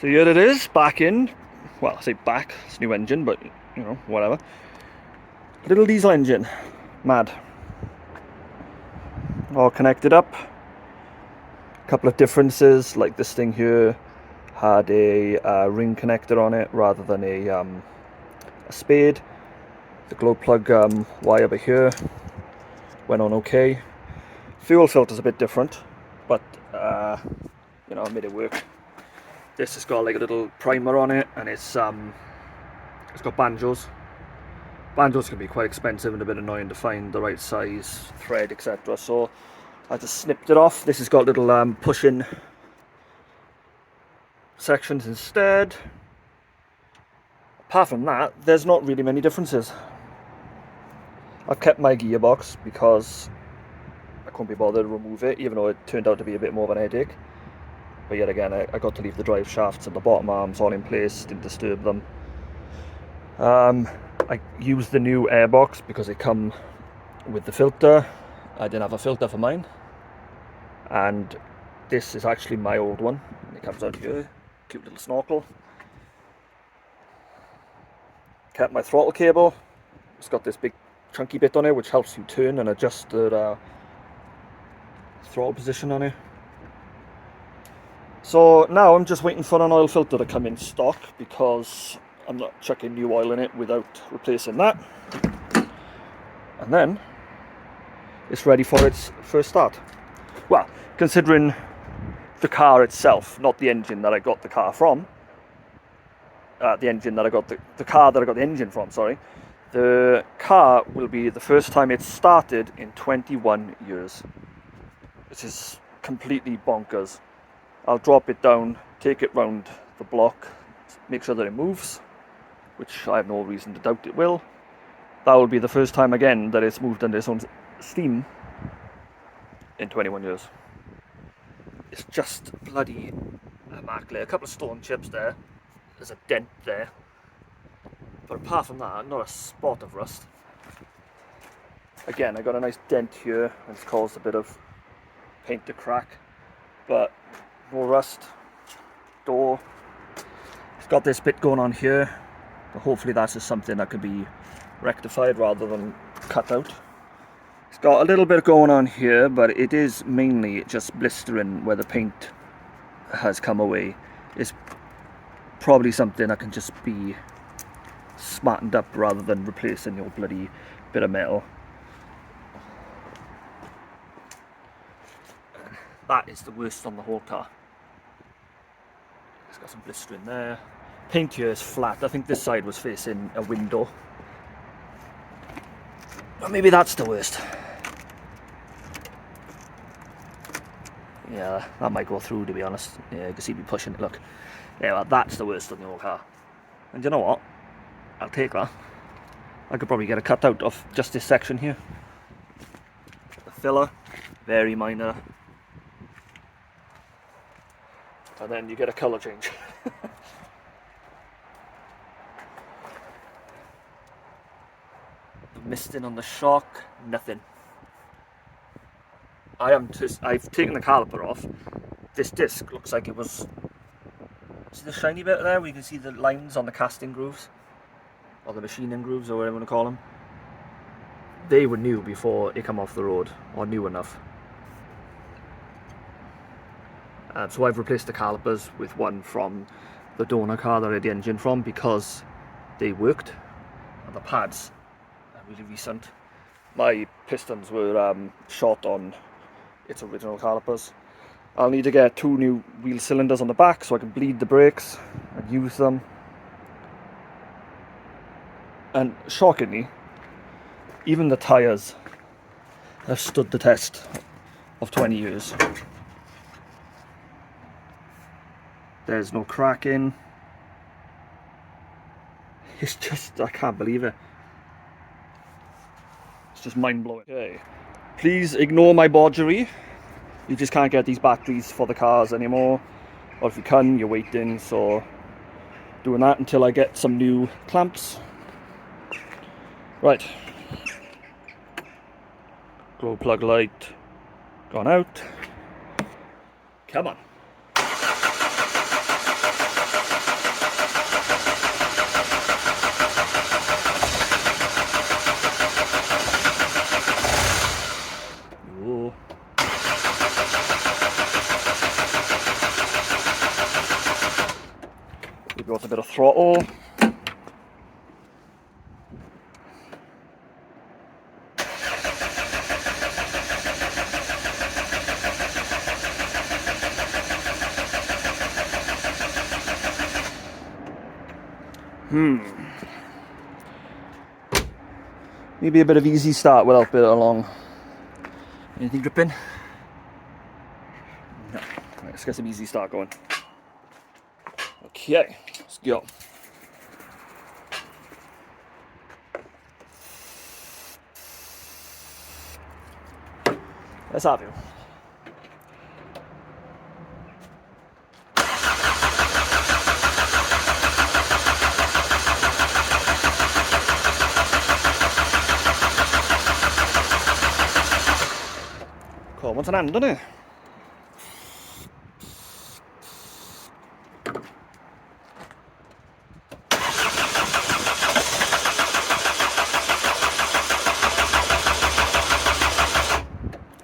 So here it is, back in, well, I say back, it's a new engine, but, you know, whatever. Little diesel engine, mad. All connected up. A couple of differences, like this thing here had a ring connector on it rather than a spade. The glow plug wire over here went on okay. Fuel filter's a bit different, but, you know, I made it work. This has got like a little primer on it, and it's got banjos. Banjos can be quite expensive and a bit annoying to find the right size, thread, etc. So I just snipped it off. This has got little push-in sections instead. Apart from that, there's not really many differences. I've kept my gearbox because I couldn't be bothered to remove it, even though it turned out to be a bit more of an headache. But yet again, I got to leave the drive shafts and the bottom arms all in place, didn't disturb them. I used the new airbox because it come with the filter. I didn't have a filter for mine. And this is actually my old one. It comes out here, cute little snorkel. Kept my throttle cable. It's got this big chunky bit on it which helps you turn and adjust the throttle position on it. So now I'm just waiting for an oil filter to come in stock because I'm not chucking new oil in it without replacing that. And then it's ready for its first start. Well, considering the car itself, not the engine that I got the car from. The engine that I got the car that I got the engine from, sorry. The car will be the first time it's started in 21 years. This is completely bonkers. I'll drop it down, take it round the block, make sure that it moves, which I have no reason to doubt it will. That will be the first time again that it's moved under its own steam in 21 years. It's just bloody immaculate. A couple of stone chips there. There's a dent there. But apart from that, not a spot of rust. Again, I got a nice dent here, and it's caused a bit of paint to crack. But no rust. Door. It's got this bit going on here. But hopefully that's just something that could be rectified rather than cut out. It's got a little bit going on here, but it is mainly just blistering where the paint has come away. It's probably something that can just be smartened up rather than replacing your bloody bit of metal. That is the worst on the whole car. It's got some blistering there. Paint here is flat. I think this side was facing a window. Or maybe that's the worst. Yeah, that might go through, to be honest. Yeah, you can see me pushing it, look. Yeah, well, that's the worst on the whole car. And you know what? I'll take that. I could probably get a cutout of just this section here. The filler, very minor. And then you get a colour change. Misting on the shock, nothing. I've taken the caliper off. This disc looks like it was. See the shiny bit there where you can see the lines on the casting grooves? Or the machining grooves, or whatever you want to call them. They were new before it came off the road, or new enough. So I've replaced the calipers with one from the donor car that I had the engine from because they worked. And the pads are really recent. My pistons were shot on its original calipers. I'll need to get 2 new wheel cylinders on the back so I can bleed the brakes and use them. And shockingly, even the tyres have stood the test of 20 years. There's no cracking. It's just, I can't believe it. It's just mind-blowing. Okay. Please ignore my bodgery. You just can't get these batteries for the cars anymore. Or if you can, you're waiting, so doing that until I get some new clamps. Right. Glow plug light gone out. Come on. Maybe with a bit of throttle. Maybe a bit of easy start will help it along. Anything dripping? No. Right, let's get some easy start going. Okay, let's go. Let's have you. Cool, what's an hand, isn't it?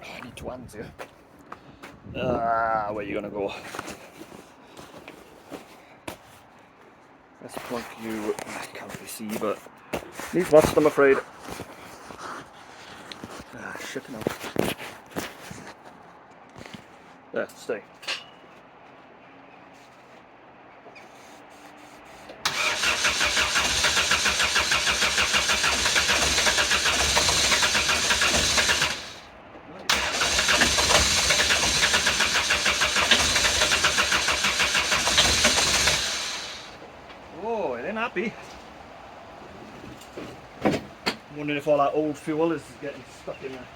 I need two hands here. Where are you gonna go? Let's plunk you. I can't really see, but these rust, I'm afraid. Shit now. There, stay. Oh, it ain't happy. I'm wondering if all that old fuel is getting stuck in there.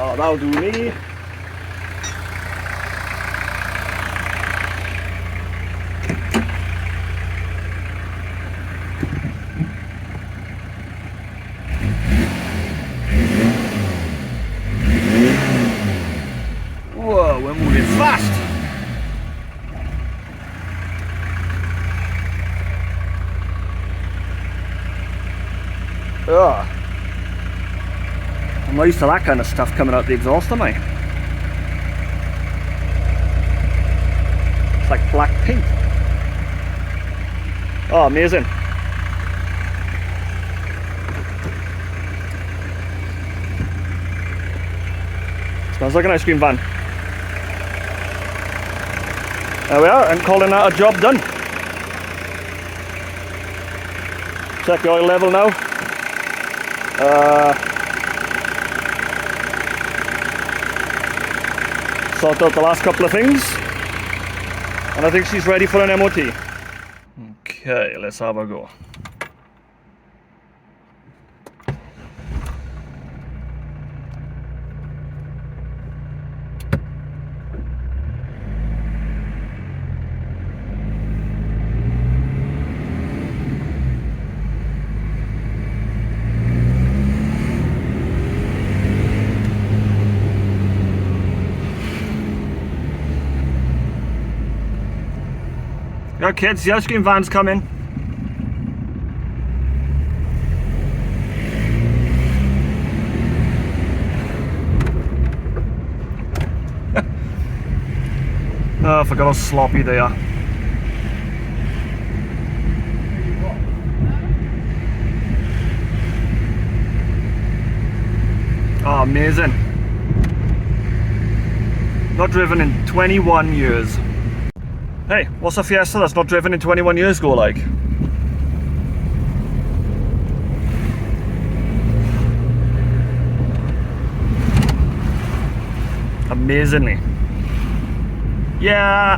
Oh, that'll do me. Whoa, we're moving fast. Ugh. I'm not used to that kind of stuff coming out the exhaust, am I? It's like black paint. Oh, amazing. Smells like an ice cream van. There we are, I'm calling that a job done. Check the oil level now. Sort out the last couple of things, and I think she's ready for an MOT. Okay, let's have a go. Yeah, kids, the ice cream van's coming. Oh, I forgot how sloppy they are. Oh, amazing. Not driven in 21 years. Hey, what's a Fiesta that's not driven in 21 years go like? Amazingly. Yeah,